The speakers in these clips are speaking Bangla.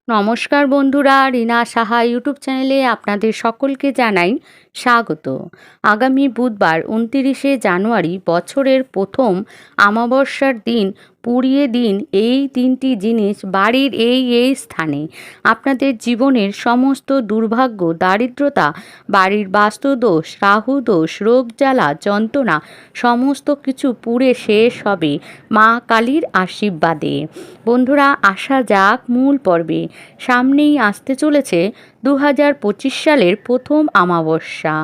নমস্কার বন্ধুরা, রিনা সাহা ইউটিউব চ্যানেলে আপনাদের সকলকে জানাই স্বাগত। আগামী বুধবার ২৯শে জানুয়ারি বছরের প্রথম অমাবস্যার দিন পুড়িয়ে দিন এই তিনটি জিনিস বাড়ির এই স্থানে। আপনাদের জীবনের সমস্ত দুর্ভাগ্য, দারিদ্রতা, বাড়ির বাস্তুদোষ, রাহু দোষ, রোগ জ্বালা, যন্ত্রণা সমস্ত কিছু পুড়ে শেষ হবে মা কালীর আশীর্বাদে। বন্ধুরা, আসা যাক মূল পর্বে। সামনেই আসতে চলেছে ২০২৫ সালের প্রথম অমাবস্যা।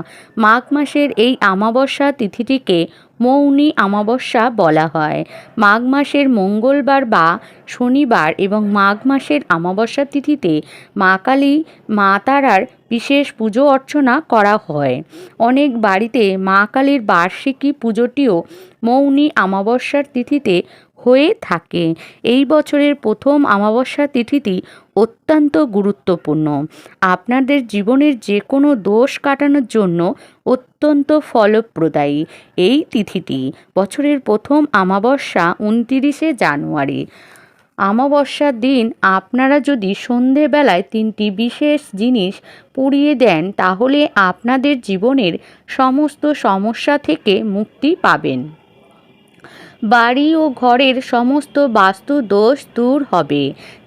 মাঘ মাসের এই অমাবস্যা তিথিটিকে মৌনী অমাবস্যা বলা হয়। মাঘ মাসের মঙ্গলবার বা শনিবার এবং মাঘ মাসের অমাবস্যা তিথিতে মা কালী, মা তারার বিশেষ পুজো অর্চনা করা হয়। অনেক বাড়িতে মা কালীর বার্ষিকী পুজোটিও মৌনী অমাবস্যার তিথিতে হয়ে থাকে। এই বছরের প্রথম অমাবস্যা তিথিটি অত্যন্ত গুরুত্বপূর্ণ। আপনাদের জীবনের যে কোনো দোষ কাটানোর জন্য অত্যন্ত ফলপ্রদায়ী এই তিথিটি। বছরের প্রথম অমাবস্যা ২৯শে জানুয়ারি। অমাবস্যার দিন আপনারা যদি সন্ধেবেলায় তিনটি বিশেষ জিনিস পুড়িয়ে দেন, তাহলে আপনাদের জীবনের সমস্ত সমস্যা থেকে মুক্তি পাবেন। বাড়ি ও ঘরের সমস্ত বাস্তু দোষ দূর হবে।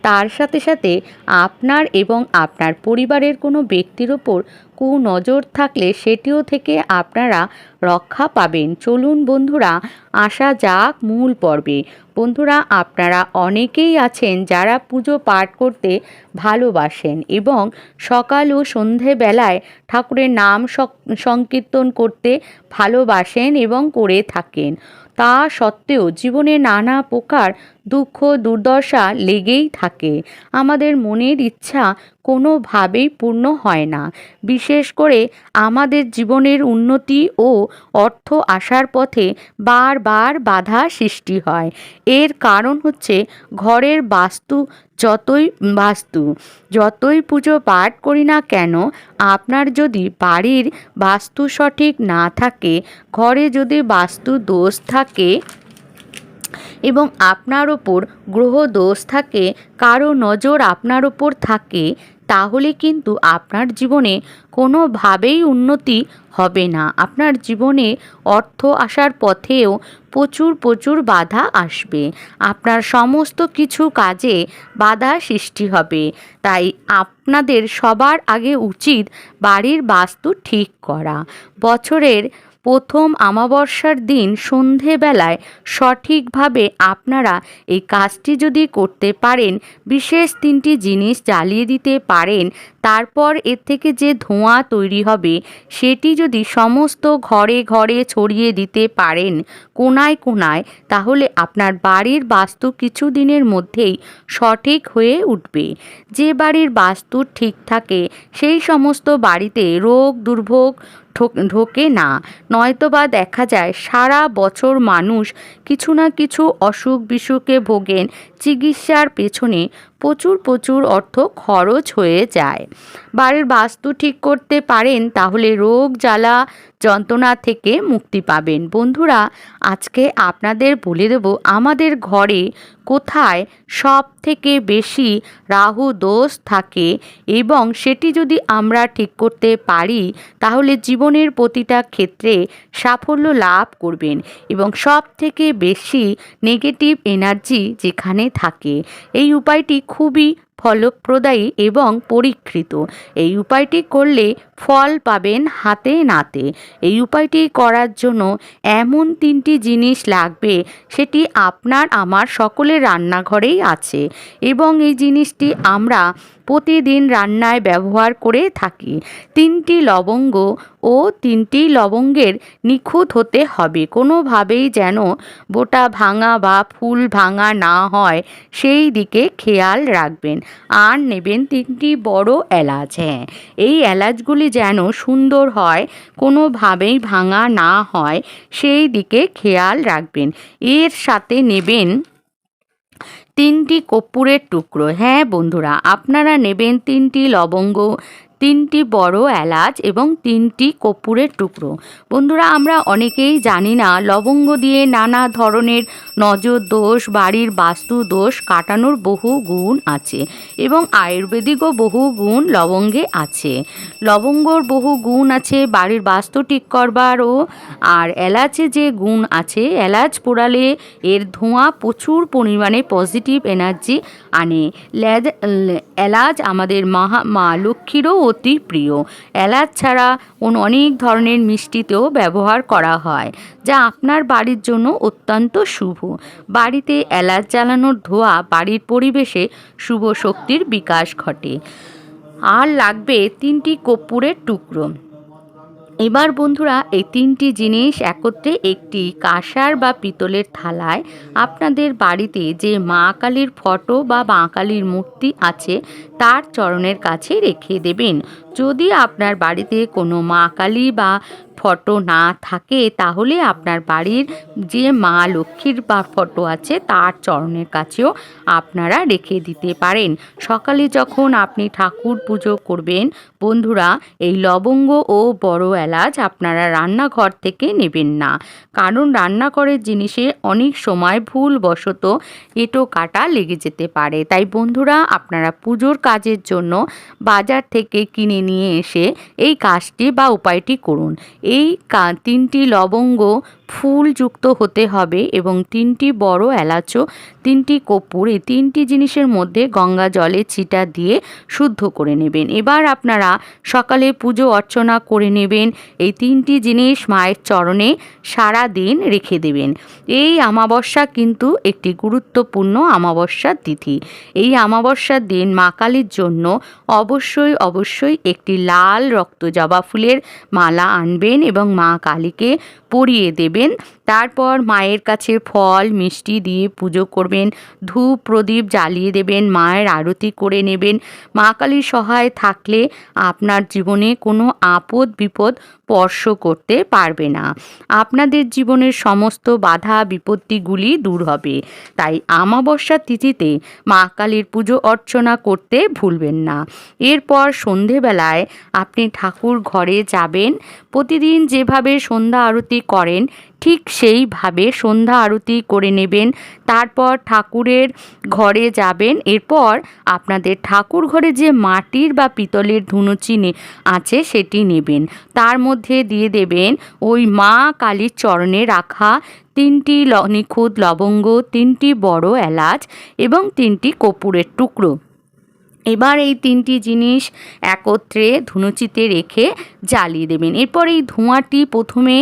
তার সাথে সাথে আপনার এবং আপনার পরিবারের কোনো ব্যক্তির ওপর কুনজর থাকলে সেটিও থেকে আপনারা রক্ষা পাবেন। চলুন বন্ধুরা, আসা যাক মূল পর্বে। বন্ধুরা, আপনারা অনেকেই আছেন যারা পুজো পাঠ করতে ভালোবাসেন এবং সকাল ও সন্ধেবেলায় ঠাকুরের নাম সংকীর্তন করতে ভালোবাসেন এবং করে থাকেন। তা সত্ত্বেও জীবনে নানা প্রকার দুঃখ দুর্দশা লেগেই থাকে। আমাদের মনের ইচ্ছা কোনোভাবেই পূর্ণ হয় না। বিশেষ করে আমাদের জীবনের উন্নতি ও অর্থ আসার পথে বারবার বাধা সৃষ্টি হয়। এর কারণ হচ্ছে ঘরের যতই পুজো পাঠ করি না কেন, আপনার যদি বাড়ির বাস্তু সঠিক না থাকে, ঘরে যদি বাস্তু দোষ থাকে এবং আপনার ওপর গ্রহ দোষ থাকে, কারো নজর আপনার ওপর থাকে, তাহলে কিন্তু আপনার জীবনে কোনোভাবেই উন্নতি হবে না। আপনার জীবনে অর্থ আসার পথেও প্রচুর বাধা আসবে। আপনার সমস্ত কিছু কাজে বাধা সৃষ্টি হবে। তাই আপনাদের সবার আগে উচিত বাড়ির বাস্তু ঠিক করা। বছরের প্রথম অমাবস্যার দিন সন্ধেবেলায় সঠিকভাবে আপনারা এই কাজটি যদি করতে পারেন, বিশেষ তিনটি জিনিস জ্বালিয়ে দিতে পারেন, তারপর এর থেকে যে ধোঁয়া তৈরি হবে সেটি যদি সমস্ত ঘরে ঘরে ছড়িয়ে দিতে পারেন কোনায় কোনায়, তাহলে আপনার বাড়ির বাস্তু কিছু দিনের মধ্যেই সঠিক হয়ে উঠবে। যে বাড়ির বাস্তু ঠিক থাকে সেই সমস্ত বাড়িতে রোগ দুর্ভোগ ঢোকে না। নয়তোবা দেখা যায় সারা বছর মানুষ কিছু না কিছু অসুখ বিসুখে ভোগেন। চিকিৎসার পেছনে প্রচুর অর্থ খরচ হয়ে যায়। বাড়ির বাস্তু ঠিক করতে পারেন, তাহলে রোগ জ্বালা যন্ত্রণা থেকে মুক্তি পাবেন। বন্ধুরা, আজকে আপনাদের বলে দেব আমাদের ঘরে কোথায় সব থেকে বেশি রাহু দোষ থাকে এবং সেটি যদি আমরা ঠিক করতে পারি, তাহলে জীবনের প্রতিটা ক্ষেত্রে সাফল্য লাভ করবেন এবং সব থেকে বেশি নেগেটিভ এনার্জি যেখানে থাকে। এই উপায়টি খুবই ফলপ্রদায়ী এবং পরীক্ষিত। এই উপায়টি করলে ফল পাবেন হাতে নাতে। এই উপায়টি করার জন্য এমন তিনটি জিনিস লাগবে, সেটি আপনার আমার সকলের রান্নাঘরেই আছে এবং এই জিনিসটি আমরা প্রতিদিন রান্নায় ব্যবহার করে থাকি। 3টি লবঙ্গ ও 3টি লবঙ্গের নিখুঁত হতে হবে। কোনোভাবেই যেন বোটা ভাঙা বা ফুল ভাঙা না হয় সেই দিকে খেয়াল রাখবেন। আর নেবেন 3টি বড় এলাচ। হ্যাঁ, এই এলাচগুলি যেন সুন্দর হয়, কোনোভাবেই ভাঙা না হয় সেই দিকে খেয়াল রাখবেন। এর সাথে নেবেন 3টি কর্পূরের টুকরো। হ্যাঁ বন্ধুরা, আপনারা নেবেন 3টি লবঙ্গ, 3টি বড় এলাচ এবং 3টি কর্পূরের টুকরো। বন্ধুরা, আমরা অনেকেই জানি না লবঙ্গ দিয়ে নানা ধরনের নজর দোষ, বাড়ির বাস্তু দোষ কাটানোর বহু গুণ আছে এবং আয়ুর্বেদিকও বহু গুণ লবঙ্গে আছে। লবঙ্গর বহু গুণ আছে বাড়ির বাস্তু ঠিক করবারও। আর এলাচে যে গুণ আছে, এলাচ পোড়ালে এর ধোঁয়া প্রচুর পরিমাণে পজিটিভ এনার্জি আনে। এলাচ আমাদের মা লক্ষ্মীরও অতি প্রিয়। এলাচ ছাড়া অনেক ধরনের মিষ্টিতেও ব্যবহার করা হয়, যা আপনার বাড়ির জন্য অত্যন্ত শুভ। বাড়িতে এলাচ জ্বালানোর ধোঁয়া বাড়ির পরিবেশে শুভ শক্তির বিকাশ ঘটে। আর লাগবে 3টি কর্পূরের টুকরো। এবার বন্ধুরা, এই 3টি জিনিস একত্রে একটি কাঁসার বা পিতলের থালায় আপনাদের বাড়িতে যে মা কালীর ফটো বা মা কালীর মূর্তি আছে তার চরণের কাছে রেখে দেবেন। যদি আপনার বাড়িতে কোনো মা কালী বা ফটো না থাকে, তাহলে আপনার বাড়ির যে মা লক্ষ্মীর বা ফটো আছে তার চরণের কাছেও আপনারা রেখে দিতে পারেন। সকালে যখন আপনি ঠাকুর পুজো করবেন বন্ধুরা, এই লবঙ্গ ও বড় এলাচ আপনারা রান্নাঘর থেকে নেবেন না, কারণ রান্নাঘরের জিনিসে অনেক সময় ভুলবশত এঁটো কাটা লেগে যেতে পারে। তাই বন্ধুরা, আপনারা পুজোর কাজের জন্য বাজার থেকে কিনে নিয়ে এসে এই কাজটি বা উপায়টি করুন। এই 3টি লবঙ্গ ফুলযুক্ত হতে হবে এবং 3টি বড় এলাচও 3টি কর্পূর, এই 3টি জিনিসের মধ্যে গঙ্গা জলে ছিটা দিয়ে শুদ্ধ করে নেবেন। এবার আপনারা সকালে পুজো অর্চনা করে নেবেন। এই 3টি জিনিস মায়ের চরণে সারা দিন রেখে দেবেন। এই অমাবস্যা কিন্তু একটি গুরুত্বপূর্ণ অমাবস্যার তিথি। এই অমাবস্যার দিন মা কালীর জন্য অবশ্যই একটি লাল রক্ত জবা ফুলের মালা আনবেন এবং মা কালীকে পরিয়ে দেবেন। তারপর মায়ের কাছে ফল মিষ্টি দিয়ে পুজো করবেন, ধূপ প্রদীপ জ্বালিয়ে দেবেন, মায়ের আরতি করে নেবেন। মা কালীর সহায় থাকলে আপনার জীবনে কোনো আপদ বিপদ স্পর্শ করতে পারবে না। আপনাদের জীবনের সমস্ত বাধা বিপত্তিগুলি দূর হবে। তাই অমাবস্যার তিথিতে মা কালীর পুজো অর্চনা করতে ভুলবেন না। এরপর সন্ধেবেলায় আপনি ঠাকুর ঘরে যাবেন। প্রতিদিন যেভাবে সন্ধ্যা আরতি করেন ঠিক সেইভাবে সন্ধ্যা আরতি করে নেবেন। তারপর ঠাকুরের ঘরে যাবেন। এরপর আপনাদের ঠাকুর ঘরে যে মাটির বা পিতলের ধুনুচি আছে সেটি নেবেন। তার মধ্যে দিয়ে দেবেন ওই মা কালীর চরণে রাখা 3টি নিখুঁত লবঙ্গ, 3টি বড় এলাচ এবং 3টি কর্পূরের টুকরো। এবার এই 3টি জিনিস একত্রে ধুনুচিতে রেখে জ্বালিয়ে দেবেন। এরপর এই ধোঁয়াটি প্রথমে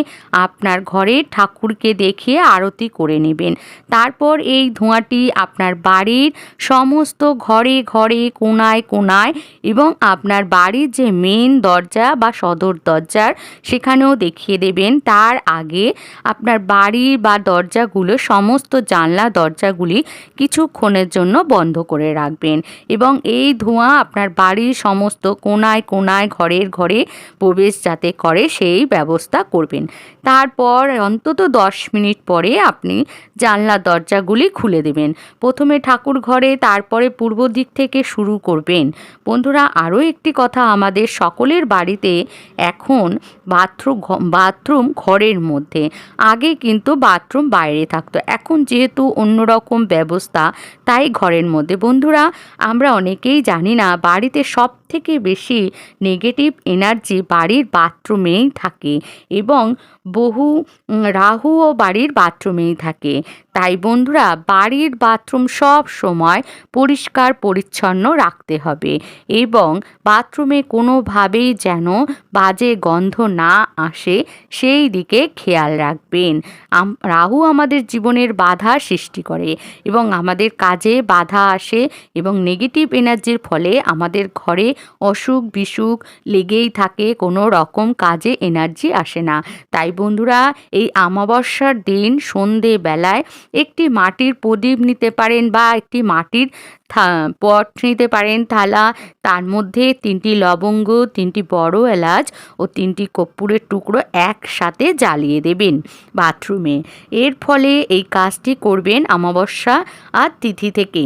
আপনার ঘরের ঠাকুরকে দেখিয়ে আরতি করে নেবেন। তারপর এই ধোঁয়াটি আপনার বাড়ির সমস্ত ঘরে ঘরে কোণায় কোণায় এবং আপনার বাড়ির যে মেন দরজা বা সদর দরজার সেখানেও দেখিয়ে দেবেন। তার আগে আপনার বাড়ি বা দরজাগুলো, সমস্ত জানলা দরজাগুলি কিছুক্ষণের জন্য বন্ধ করে রাখবেন এবং এই ধোঁয়া আপনার বাড়ির সমস্ত কোণায় কোণায় ঘরের ঘরে প্রবেশ যাতে করে সেই ব্যবস্থা করবেন। তারপর অন্তত 10 মিনিট পরে আপনি জানলা দরজাগুলি খুলে দেবেন। প্রথমে ঠাকুর ঘরে, তারপরে পূর্ব দিক থেকে শুরু করবেন। বন্ধুরা, আরও একটি কথা, আমাদের সকলের বাড়িতে এখন বাথরুম ঘরের মধ্যে, আগে কিন্তু বাথরুম বাইরে থাকতো, এখন যেহেতু অন্যরকম ব্যবস্থা তাই ঘরের মধ্যে। বন্ধুরা, আমরা অনেকেই জানি না বাড়িতে সব থেকে বেশি নেগেটিভ এনার্জি বাড়ির বাথরুমেই থাকে এবং বহু রাহুও বাড়ির বাথরুমেই থাকে। তাই বন্ধুরা, বাড়ির বাথরুম সব সময় পরিষ্কার পরিচ্ছন্ন রাখতে হবে এবং বাথরুমে কোনোভাবেই যেন বাজে গন্ধ না আসে সেই দিকে খেয়াল রাখবেন। রাহু আমাদের জীবনের বাধা সৃষ্টি করে এবং আমাদের কাজে বাধা আসে এবং নেগেটিভ এনার্জির ফলে আমাদের ঘরে অসুখ বিসুখ লেগেই থাকে, কোনো রকম কাজে এনার্জি আসে না। তাই বন্ধুরা, এই অমাবস্যার দিন সন্ধেবেলায় একটি মাটির প্রদীপ নিতে পারেন বা একটি মাটির পট নিতে পারেন, থালা, তার মধ্যে 3টি লবঙ্গ, 3টি বড় এলাচ ও 3টি কর্পূরের টুকরো একসাথে জ্বালিয়ে দেবেন বাথরুমে। এর ফলে এই কাজটি করবেন অমাবস্যা আর তিথি থেকে।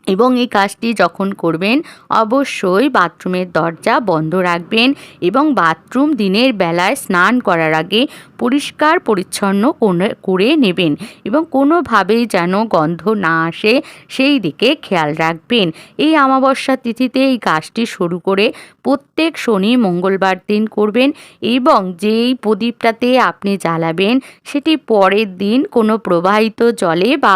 এবং এই কাজটি যখন করবেন অবশ্যই বাথরুমের দরজা বন্ধ রাখবেন এবং বাথরুম দিনের বেলায় স্নান করার আগে পরিষ্কার পরিচ্ছন্ন করে নেবেন এবং কোনোভাবেই যেন গন্ধ না আসে সেই দিকে খেয়াল রাখবেন। এই অমাবস্যা তিথিতে এই কাজটি শুরু করে প্রত্যেক শনি মঙ্গলবার দিন করবেন এবং যেই প্রদীপটাতে আপনি জ্বালাবেন সেটি পরের দিন কোনো প্রবাহিত জলে বা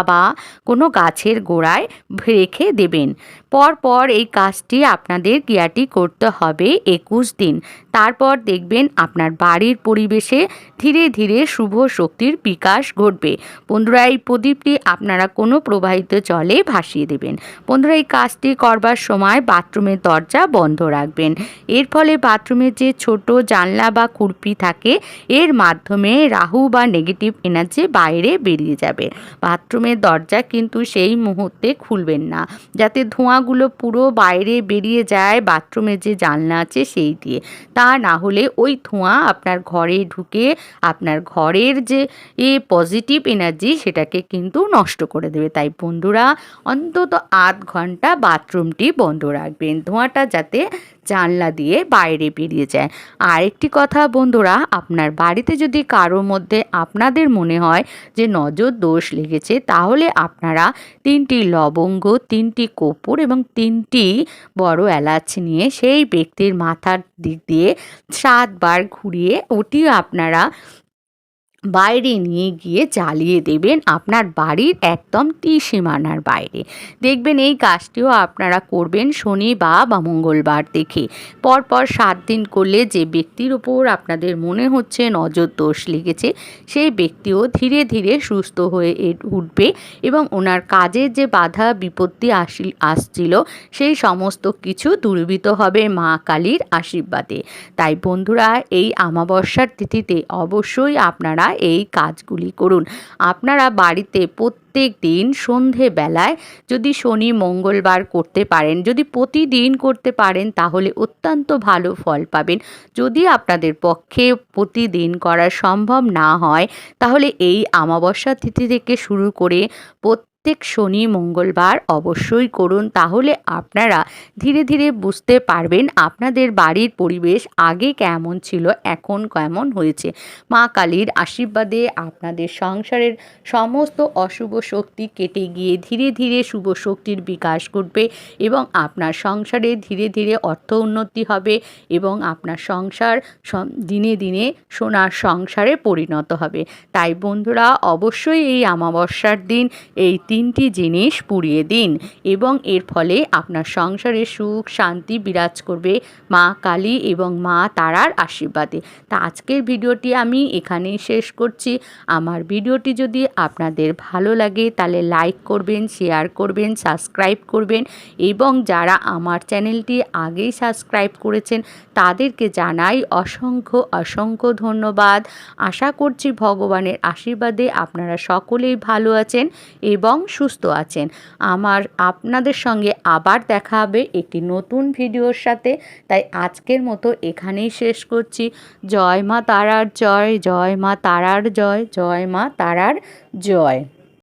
কোনো গাছের গোড়ায় রেখে দেবেন। পরপর এই কাজটি আপনাদের ক্রিয়াটি করতে হবে 21 দিন। তারপর দেখবেন আপনার বাড়ির পরিবেশে ধীরে ধীরে শুভ শক্তির বিকাশ ঘটবে। বন্ধুরা, এই প্রদীপটি আপনারা কোনো প্রবাহিত জলে ভাসিয়ে দেবেন। বন্ধুরা, এই কাজটি করবার সময় বাথরুমের দরজা বন্ধ রাখবেন। এর ফলে বাথরুমের যে ছোট জানলা বা খুরপি থাকে এর মাধ্যমে রাহু বা নেগেটিভ এনার্জি বাইরে বেরিয়ে যাবে। বাথরুমের দরজা কিন্তু সেই মুহূর্তে খুলবেন না, যাতে ধোঁয়াগুলো পুরো বাইরে বেরিয়ে যায় বাথরুমের যে জানলা আছে সেই দিয়ে। তা না হলে ওই ধোঁয়া আপনার ঘরে ঢুকে আপনার ঘরের যে পজিটিভ এনার্জি সেটাকে কিন্তু নষ্ট করে দেবে। তাই বন্ধুরা, অন্তত আধ ঘন্টা বাথরুমটি বন্ধ রাখবেন, ধোঁয়াটা যাতে জানলা দিয়ে বাইরে বেরিয়ে যায়। আর একটি কথা বন্ধুরা, আপনার বাড়িতে যদি কারোর মধ্যে আপনাদের মনে হয় যে নজর দোষ লেগেছে, তাহলে আপনারা 3টি লবঙ্গ, 3টি কর্পূর এবং 3টি বড় এলাচ নিয়ে সেই ব্যক্তির মাথার দিক দিয়ে 7 বার ঘুরিয়ে ওটি আপনারা বাইরে নিয়ে গিয়ে জ্বালিয়ে দেবেন আপনার বাড়ির একদম ত্রিসীমানার বাইরে। দেখবেন এই কাজটিও আপনারা করবেন শনি বা মঙ্গলবার দেখে। পরপর 7 দিন করলে যে ব্যক্তির ওপর আপনাদের মনে হচ্ছে নজর দোষ লেগেছে সেই ব্যক্তিও ধীরে ধীরে সুস্থ হয়ে উঠবে এবং ওনার কাজের যে বাধা বিপত্তি আসছিল সেই সমস্ত কিছু দূরীভূত হবে মা কালীর আশীর্বাদে। তাই বন্ধুরা, এই অমাবস্যার তিথিতে অবশ্যই আপনারা এই কাজগুলি করুন। আপনারা বাড়িতে প্রত্যেক দিন সন্ধেবেলায় যদি শনি মঙ্গলবার করতে পারেন, যদি প্রতিদিন করতে পারেন তাহলে অত্যন্ত ভালো ফল পাবেন। যদি আপনাদের পক্ষে প্রতিদিন করা সম্ভব না হয় তাহলে এই অমাবস্যা তিথি থেকে শুরু করে প্রত্যেক শনি মঙ্গলবার অবশ্যই করুন। তাহলে আপনারা ধীরে ধীরে বুঝতে পারবেন আপনাদের বাড়ির পরিবেশ আগে কেমন ছিল, এখন কেমন হয়েছে। মা কালীর আশীর্বাদে আপনাদের সংসারের সমস্ত অশুভ শক্তি কেটে গিয়ে ধীরে ধীরে শুভ শক্তির বিকাশ ঘটবে এবং আপনার সংসারে ধীরে ধীরে অর্থ উন্নতি হবে এবং আপনার সংসার দিনে দিনে সোনার সংসারে পরিণত হবে। তাই বন্ধুরা, অবশ্যই এই অমাবস্যার দিন এই 3টি জিনিস পুড়িয়ে দিন এবং এর ফলে আপনার সংসারে সুখ শান্তি বিরাজ করবে মা কালী এবং মা তারার আশীর্বাদে। তা আজকের ভিডিওটি আমি এখানেই শেষ করছি। আমার ভিডিওটি যদি আপনাদের ভালো লাগে তাহলে লাইক করবেন, শেয়ার করবেন, সাবস্ক্রাইব করবেন এবং যারা আমার চ্যানেলটি আগেই সাবস্ক্রাইব করেছেন তাদেরকে জানাই অসংখ্য অসংখ্য ধন্যবাদ। আশা করছি ভগবানের আশীর্বাদে আপনারা সকলেই ভালো আছেন এবং সুস্থ আছেন। আপনাদের সঙ্গে আবার দেখা হবে একটি নতুন ভিডিওর সাথে। তাই আজকের মতো এখানেই শেষ করছি। জয় মা তারার জয়, জয় মা তারার জয়, জয় মা তারার জয়।